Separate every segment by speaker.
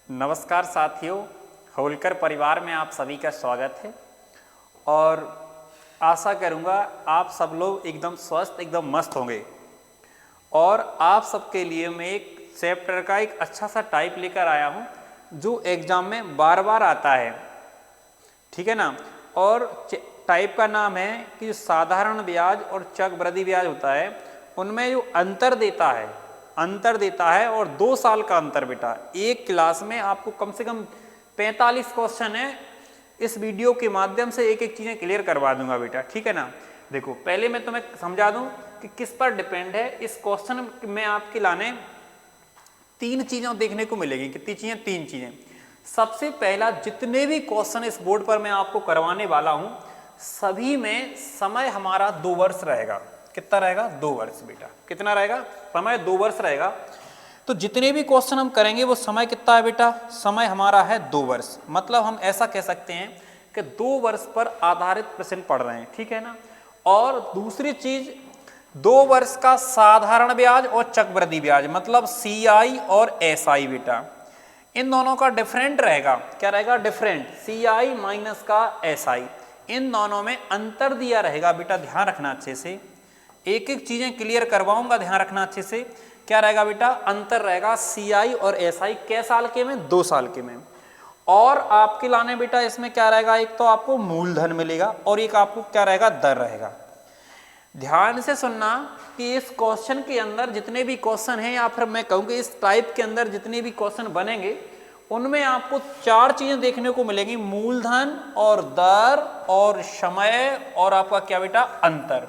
Speaker 1: नमस्कार साथियों, होलकर परिवार में आप सभी का स्वागत है और आशा करूँगा आप सब लोग एकदम स्वस्थ एकदम मस्त होंगे। और आप सबके लिए मैं एक चैप्टर का एक अच्छा सा टाइप लेकर आया हूँ जो एग्ज़ाम में बार बार आता है, ठीक है ना। और टाइप का नाम है कि जो साधारण ब्याज और चक्रवृद्धि ब्याज होता है उनमें जो अंतर देता है और 2 साल का अंतर। बेटा एक क्लास में आपको कम से कम 45 क्वेश्चन है, इस वीडियो के माध्यम से एक एक चीज़ें क्लियर करवा दूंगा बेटा, ठीक है ना। देखो पहले मैं तुम्हें समझा दूं कि किस पर डिपेंड है। इस क्वेश्चन में आपके लाने 3 चीज़ें देखने को मिलेगी। कितनी चीज़ें? 3 चीज़ें। सबसे पहला, जितने भी क्वेश्चन इस बोर्ड पर मैं आपको करवाने वाला हूं सभी में समय हमारा 2 वर्ष रहेगा। कितना रहेगा? 2 वर्ष बेटा। कितना रहेगा? समय 2 वर्ष रहेगा। तो जितने भी क्वेश्चन हम करेंगे वो समय कितना है बेटा? समय हमारा है 2 वर्ष। मतलब हम ऐसा कह सकते हैं कि 2 वर्ष पर आधारित प्रश्न पढ़ रहे हैं, ठीक है ना। और दूसरी चीज, 2 वर्ष का साधारण ब्याज और चक्रवृद्धि ब्याज, मतलब CI और SI बेटा, इन दोनों का डिफरेंट रहेगा। क्या रहेगा? डिफरेंट। CI माइनस का SI, इन दोनों में अंतर दिया रहेगा बेटा। ध्यान रखना अच्छे से, एक एक चीजें क्लियर करवाऊंगा, ध्यान रखना अच्छे से। क्या रहेगा बेटा? अंतर रहेगा CI और SI। कै साल के में? 2 साल के में। और आपके लाने बेटा इसमें क्या रहेगा? एक तो आपको मूलधन मिलेगा और एक आपको क्या रहेगा? दर रहेगा। ध्यान से सुनना कि इस क्वेश्चन के अंदर जितने भी क्वेश्चन हैं, या फिर मैं कहूँगी इस टाइप के अंदर जितने भी क्वेश्चन बनेंगे उनमें आपको 4 चीजें देखने को मिलेंगी: मूलधन और दर और समय और आपका क्या बेटा? अंतर।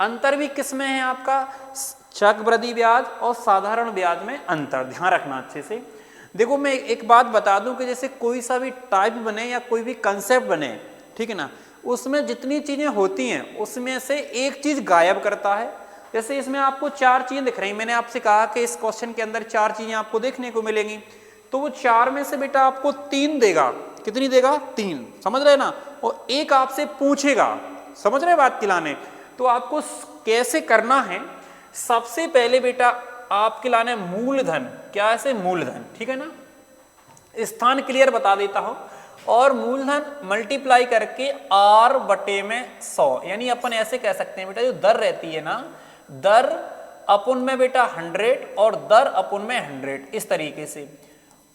Speaker 1: अंतर भी किस में है आपका? चक्रवृद्धि ब्याज और साधारण ब्याज में अंतर। ध्यान रखना अच्छे से। देखो मैं एक बात बता दूं कि जैसे कोई सा भी टाइप बने या कोई भी कंसेप्ट बने, ठीक है ना, उसमें जितनी चीजें होती हैं उसमें से एक चीज गायब करता है। जैसे इसमें आपको 4 चीजें दिख रही, मैंने आपसे कहा कि इस क्वेश्चन के अंदर 4 चीजें आपको देखने को मिलेंगी, तो वो 4 में से बेटा आपको 3 देगा। कितनी देगा? 3। समझ रहे ना। और एक आपसे पूछेगा, समझ रहे बात खिलाने। तो आपको कैसे करना है? सबसे पहले बेटा आपके लाने मूलधन। क्या है? मूलधन, ठीक है ना। स्थान क्लियर बता देता हूं। और मूलधन मल्टीप्लाई करके R बटे में 100, यानी अपन ऐसे कह सकते हैं बेटा, जो दर रहती है ना, दर अपुन में बेटा 100 और दर अपुन में 100, इस तरीके से।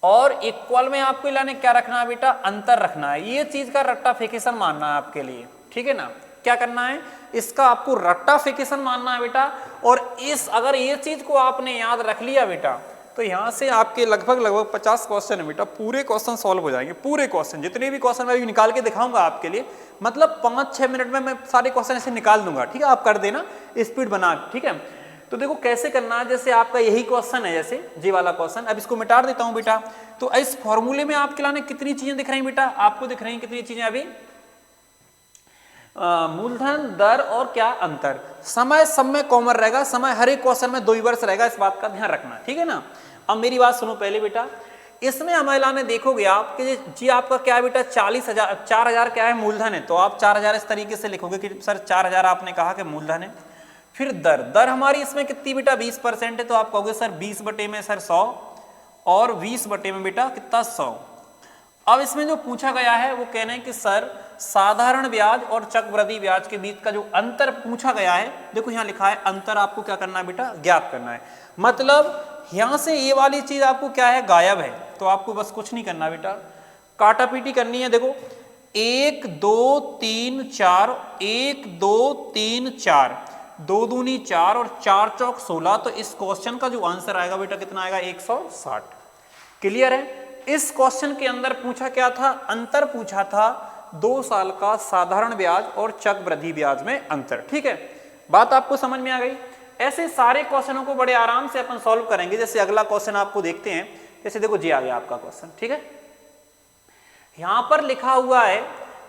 Speaker 1: और इक्वल में आपको लाने क्या रखना है बेटा? अंतर रखना है। ये चीज का रट्टाफिकेशन मानना है आपके लिए, ठीक है ना। क्या करना है? इसका आपको रट्टाफिकेशन मानना है बेटा। और इस अगर ये चीज को आपने याद रख लिया बेटा तो यहां से आपके लगभग 50 क्वेश्चन है बेटा, पूरे क्वेश्चन सॉल्व हो जाएंगे। पूरे क्वेश्चन, जितने भी क्वेश्चन मैं अभी निकाल के दिखाऊंगा आपके लिए, मतलब 5-6 मिनट में मैं सारे क्वेश्चन ऐसे निकाल दूंगा, ठीक है। आप कर देना स्पीड बना, ठीक है। तो देखो कैसे करना है। जैसे आपका यही क्वेश्चन है, जैसे जी वाला क्वेश्चन, अब इसको मिटा देता हूं बेटा। तो इस फॉर्मूले में आपके लाने कितनी चीजें दिख रही बेटा? आपको दिख रही कितनी चीजें अभी? मूलधन, दर और क्या? अंतर। समय सब में कॉमन रहेगा। समय हर एक क्वेश्चन में 2 वर्ष रहेगा, इस बात का ध्यान रखना, ठीक है ना। अब मेरी बात सुनो पहले बेटा। इसमें हमारे में देखोगे आप कि जी आपका क्या है बेटा? 40,000 क्या है? मूलधन है। तो आप 4,000 इस तरीके से लिखोगे कि सर 4,000 आपने कहा कि मूलधन है। फिर दर हमारी इसमें कितनी बेटा? 20% है। तो आप कहोगे सर 20 बटे में सर 100 और 20 बटे में बेटा कितना? 100। अब इसमें जो पूछा गया है वो कहना है कि सर साधारण ब्याज और चक्रवृद्धि ब्याज के बीच का जो अंतर पूछा गया है, देखो यहां लिखा है अंतर आपको क्या करना है बेटा? ज्ञात करना है। मतलब यहां से ये वाली चीज आपको क्या है? गायब है। तो आपको बस कुछ नहीं करना बेटा, काटापीटी करनी है। देखो 1 2 3 4, 1 2 3 4, 2 दूनी 4 और 4 चौक 16। तो इस क्वेश्चन का जो आंसर आएगा बेटा कितना आएगा? 160। क्लियर है। इस क्वेश्चन के अंदर पूछा क्या था? अंतर पूछा था 2 साल का साधारण ब्याज और चक्रवृद्धि ब्याज में अंतर, ठीक है। बात आपको समझ में आ गई। ऐसे सारे क्वेश्चनों को बड़े आराम से अपन सॉल्व करेंगे। जैसे अगला क्वेश्चन आपको देखते हैं, जैसे देखो जी आ गया आपका क्वेश्चन, ठीक है। यहां पर लिखा हुआ है,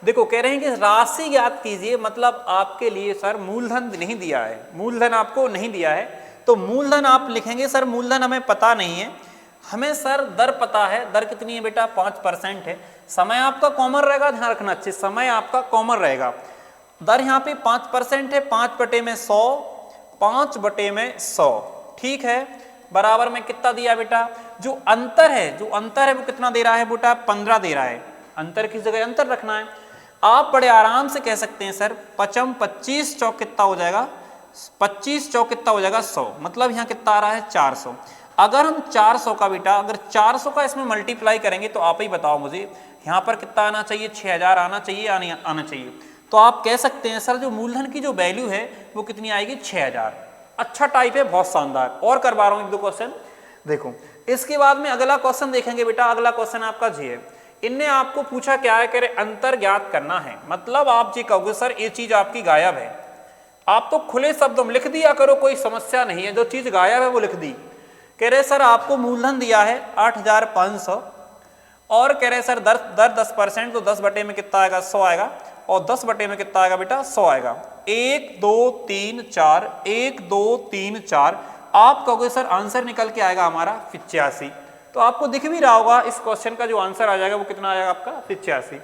Speaker 1: देखो कह रहे हैं कि राशि ज्ञात कीजिए। मतलब आपके लिए सर मूलधन नहीं दिया है, मूलधन आपको नहीं दिया है। तो मूलधन आप लिखेंगे सर मूलधन हमें पता नहीं है, हमें सर दर पता है। दर कितनी है बेटा? 5% है। समय आपका कॉमन रहेगा, ध्यान रखना अच्छे, समय आपका कॉमन रहेगा। दर यहाँ पे 5% है। 5 बटे में 100, 5 बटे में 100, ठीक है। बराबर में कितना दिया बेटा? जो अंतर है वो कितना दे रहा है बेटा, 15 दे रहा है। अंतर की जगह अंतर रखना है। आप बड़े आराम से कह सकते हैं सर 25 चौक कितना हो जाएगा, 25 चौक कितना हो जाएगा 100, मतलब यहाँ कितना आ रहा है 400। अगर हम 400 का बेटा, अगर 400 का इसमें मल्टीप्लाई करेंगे तो आप ही बताओ मुझे यहाँ पर कितना आना चाहिए, 6000 आना चाहिए या नहीं आना चाहिए। तो आप कह सकते हैं सर जो मूलधन की जो वैल्यू है वो कितनी आएगी, 6000। अच्छा टाइप है, बहुत शानदार। और करवा रहा हूँ 1-2 क्वेश्चन देखो। इसके बाद में अगला क्वेश्चन देखेंगे बेटा, अगला क्वेश्चन आपका जी है। इनने आपको पूछा क्या है, कह रहे अंतर ज्ञात करना है। मतलब आप जी कहोगे सर ये चीज आपकी गायब है, आप तो खुले शब्दों में लिख दिया करो, कोई समस्या नहीं है, जो चीज गायब है वो लिख दी। कह रहे सर आपको मूलधन दिया है 8500 और कह रहे सर दर 10%, तो 10 बटे में कितना आएगा, 100 आएगा, और 10 बटे में कितना आएगा बेटा, 100 आएगा। 1 2 3 4, 1 2 3 4, आप कहोगे सर आंसर निकल के आएगा हमारा 85। तो आपको दिख भी रहा होगा इस क्वेश्चन का जो आंसर आ जाएगा वो कितना आएगा आपका, 85।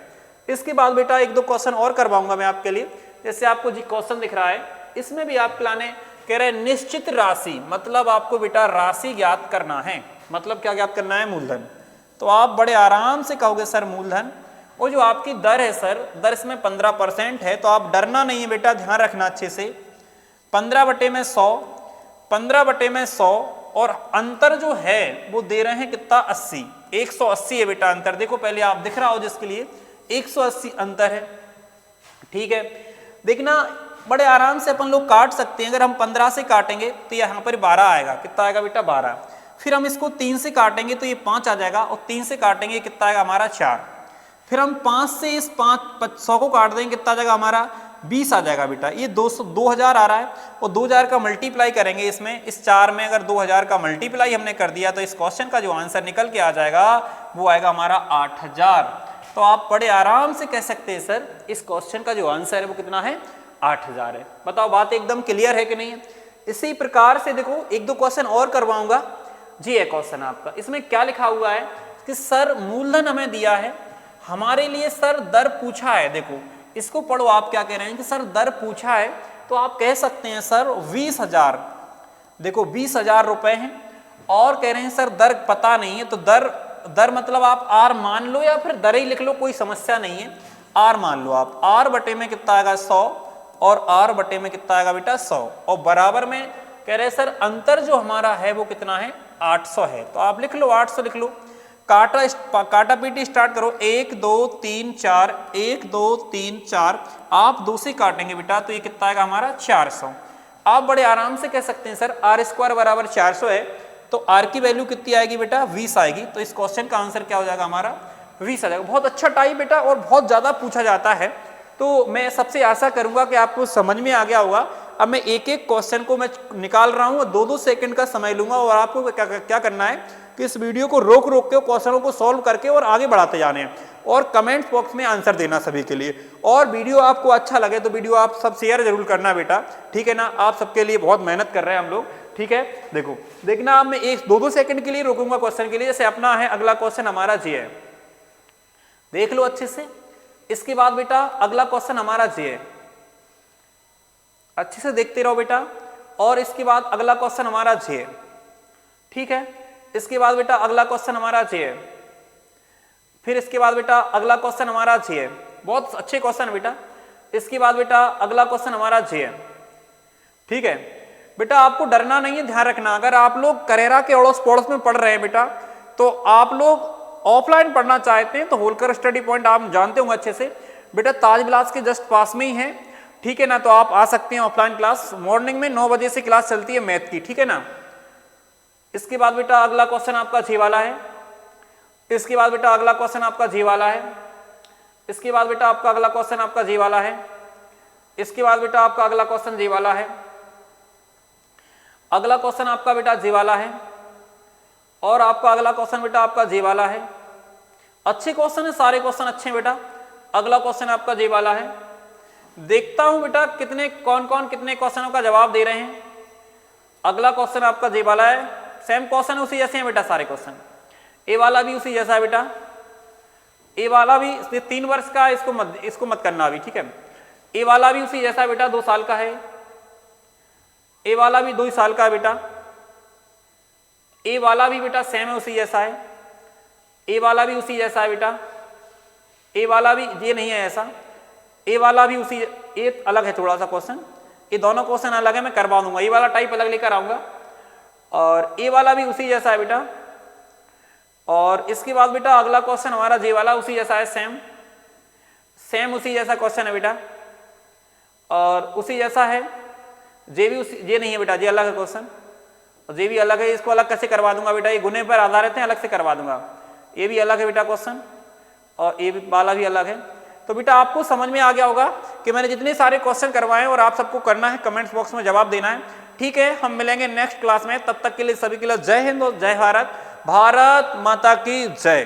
Speaker 1: इसके बाद बेटा 1-2 क्वेश्चन और करवाऊंगा मैं आपके लिए। जैसे आपको जी क्वेश्चन दिख रहा है, इसमें भी आप लाने कह रहे निश्चित राशि, मतलब आपको बेटा राशि ज्ञात करना है। मतलब क्या ज्ञात करना है, मूलधन। तो आप बड़े आराम से कहोगे सर मूलधन, और जो आपकी दर है सर, दर इसमें 15% है, तो आप डरना नहीं है बेटा, ध्यान रखना अच्छे से। 15 बटे में 100, 15 बटे में 100, और अंतर जो है वो दे रहे हैं कितना, 80। 180 है बेटा अंतर, देखो पहले आप दिख रहा हो जिसके लिए 180 अंतर है। ठीक है, देखना बड़े आराम से अपन लोग काट सकते हैं। अगर हम 15 से काटेंगे तो यहाँ पर 12 आएगा, कितना आएगा बेटा, 12। फिर हम इसको 3 से काटेंगे तो ये 5 आ जाएगा, और 3 से काटेंगे कितना आएगा हमारा, 4। फिर हम 5 से इस 100 को काट देंगे, कितना आ जाएगा हमारा, 20 आ जाएगा बेटा। ये 2000 आ रहा है, और 2000 का मल्टीप्लाई करेंगे इसमें, इस 4 में अगर 2000 का मल्टीप्लाई हमने कर दिया तो इस क्वेश्चन का जो आंसर निकल के आ जाएगा वो आएगा हमारा 8000। तो आप बड़े आराम से कह सकते हैं सर इस क्वेश्चन का जो आंसर है वो कितना है, 8000 है। बताओ बात एकदम क्लियर है कि नहीं है। इसी प्रकार से देखो 1-2 क्वेश्चन और करवाऊंगा जी। है क्वेश्चन आपका, इसमें क्या लिखा हुआ है कि सर मूलधन हमें दिया है, हमारे लिए सर दर पूछा है। देखो इसको पढ़ो, आप क्या कह रहे हैं कि सर दर पूछा है, तो आप कह सकते हैं सर 20,000। देखो 20,000 रुपए हैं, और कह रहे हैं सर दर पता नहीं है, तो दर मतलब आप आर मान लो या फिर दर ही लिख लो, कोई समस्या नहीं है। आर मान लो आप, आर बटे में कितना आएगा 100, और आर बटे में कितना आएगा बेटा 100, और बराबर में कह रहे सर अंतर जो हमारा है वो कितना है, 800 है। तो आप लिख लो 800 लिख लो। काटा पीटी स्टार्ट करो, 1 2 3 4, 1 2 3 4, आप 2 से काटेंगे बेटा तो ये कितना आएगा हमारा 400। आप बड़े आराम से कह सकते हैं सर आर स्क्वायर बराबर 400 है, तो आर की वैल्यू कितनी आएगी बेटा, 20 आएगी। तो इस क्वेश्चन का आंसर क्या हो जाएगा हमारा, 20 आ जाएगा। बहुत अच्छा टाइप बेटा, और बहुत ज्यादा पूछा जाता है, तो मैं सबसे आशा करूंगा कि आपको समझ में आ गया होगा। अब मैं एक एक क्वेश्चन को मैं निकाल रहा हूं, 2-2 सेकंड का समय लूंगा, और आपको क्या करना है कि इस वीडियो को रोक के क्वेश्चनों को सॉल्व करके और आगे बढ़ाते जाने हैं, और कमेंट बॉक्स में आंसर देना सभी के लिए। और वीडियो आपको अच्छा लगे तो वीडियो आप सब शेयर जरूर करना बेटा, ठीक है ना। आप सबके लिए बहुत मेहनत कर रहे हैं हम लोग, ठीक है। देखो देखना, अब मैं 1-2 सेकंड के लिए रोकूंगा क्वेश्चन के लिए। जैसे अपना है अगला क्वेश्चन हमारा जी है, देख लो अच्छे से। इसके बाद बेटा अगला क्वेश्चन हमारा जी है, अच्छे से देखते रहो बेटा। और इसके बाद अगला क्वेश्चन हमारा जी है, ठीक है। इसके बाद बेटा अगला क्वेश्चन हमारा जी है, फिर इसके बाद बेटा अगला क्वेश्चन हमारा जी है। बहुत अच्छे क्वेश्चन बेटा। इसके बाद बेटा अगला क्वेश्चन हमारा जी है, ठीक है बेटा। आपको डरना नहीं है, ध्यान रखना। अगर आप लोग करेरा के अड़ोस पड़ोस में पढ़ रहे हैं बेटा, तो आप लोग ऑफलाइन पढ़ना चाहते हैं तो होलकर स्टडी पॉइंट आप जानते होंगे अच्छे से बेटा, ताज विलास के जस्ट पास में ही है, ठीक है ना। तो आप आ सकते हैं ऑफलाइन क्लास, मॉर्निंग में 9 बजे से क्लास चलती है मैथ की, ठीक है ना। इसके बाद बेटा अगला क्वेश्चन आपका जी वाला है। इसके बाद बेटा अगला क्वेश्चन आपका जी वाला है। इसके बाद बेटा आपका अगला क्वेश्चन आपका जी वाला है। इसके बाद बेटा आपका अगला क्वेश्चन जी वाला है। अगला क्वेश्चन आपका बेटा जी वाला है, और आपका अगला क्वेश्चन बेटा आपका जी वाला है। अच्छे क्वेश्चन है, सारे क्वेश्चन अच्छे हैं बेटा। अगला क्वेश्चन आपका जी वाला है। देखता हूं बेटा कौन कौन कितने क्वेश्चनों का जवाब दे रहे हैं। अगला क्वेश्चन आपका जी वाला है, सेम क्वेश्चन उसी जैसे हैं बेटा सारे क्वेश्चन। ए वाला भी उसी जैसा है बेटा, ए वाला भी 3 वर्ष का, इसको मत करना अभी, ठीक है। ए वाला भी उसी जैसा बेटा, 2 साल का है। ए वाला भी 2 साल का है बेटा। ए वाला भी बेटा सेम है, उसी जैसा है, ए वाला भी उसी जैसा है बेटा, ए वाला भी ये नहीं है ऐसा, ए वाला भी उसी, ए अलग है थोड़ा सा क्वेश्चन, ये दोनों क्वेश्चन अलग है, मैं करवा दूंगा, ये वाला टाइप अलग लेकर आऊंगा, और ए वाला भी उसी जैसा है बेटा। और इसके बाद बेटा अगला क्वेश्चन हमारा जे वाला उसी जैसा है, सेम सेम उसी जैसा क्वेश्चन है बेटा, और उसी जैसा है, जे भी उसी, जे नहीं है बेटा, जे अलग है क्वेश्चन, और जे भी अलग है, इसको अलग कैसे करवा दूंगा बेटा, ये गुने पर आधारित है, अलग से करवा दूंगा, ये भी अलग है बेटा क्वेश्चन, और ये वाला भी अलग है। तो बेटा आपको समझ में आ गया होगा कि मैंने जितने सारे क्वेश्चन करवाए और आप सबको करना है, कमेंट्स बॉक्स में जवाब देना है, ठीक है। हम मिलेंगे नेक्स्ट क्लास में, तब तक के लिए सभी के लिए जय हिंद और जय भारत, भारत माता की जय।